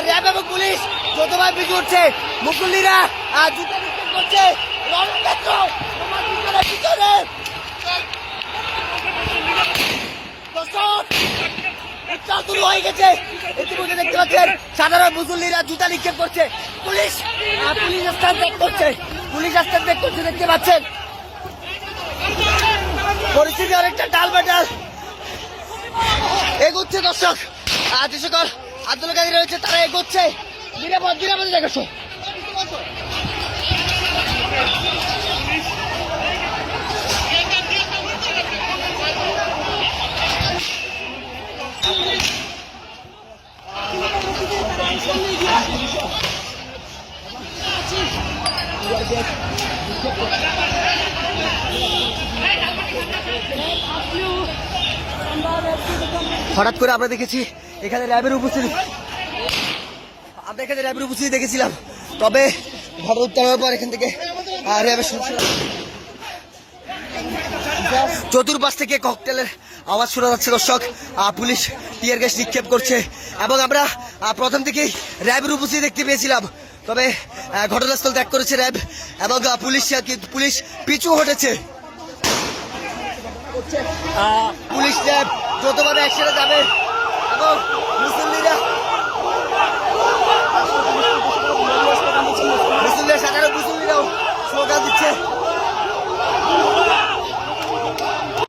RAB এবং police যতভাবে পিছু উঠছে, মুসল্লিরা জুতা নিক্ষেপ করছে। রণক্ষেত্র তোমার পিছনে পিছনে উত্তাল শুরু হয়ে গেছে। ইতিমধ্যে দেখতে পাচ্ছেন সাধারণ মুসল্লিরা জুতা নিক্ষেপ করছে। পুলিশ স্থান ত্যাগ করছে, দেখতে পাচ্ছেন। পরিস্থিতি অনেকটা টালবাটাল এগোচ্ছে। দর্শক যে সকল আন্দোলনকারী রয়েছে তারা এগোচ্ছে নিরাপদে দেখেছো। হঠাৎ করে আমরা দেখেছি এখানে র্যাবের উপস্থিতি, দেখেছিলাম। তবে ঘটনা উত্তরের পর এখান থেকে র্যাবের চতুর্পাশ থেকে ককটেলের আওয়াজ শোনা যাচ্ছে। দর্শক পুলিশ টিয়ার গ্যাস নিক্ষেপ করছে এবং আমরা প্রথম থেকেই র্যাবের উপস্থিতি দেখতে পেয়েছিলাম। তবে ঘটনাস্থল ত্যাগ করেছে র্যাব এবং পুলিশ পিছু হটেছে। পুলিশ র্যাব যতভাবে একসাথে যাবে এবং সাধারণ মুসল্লিরাও স্লোগান দিচ্ছে।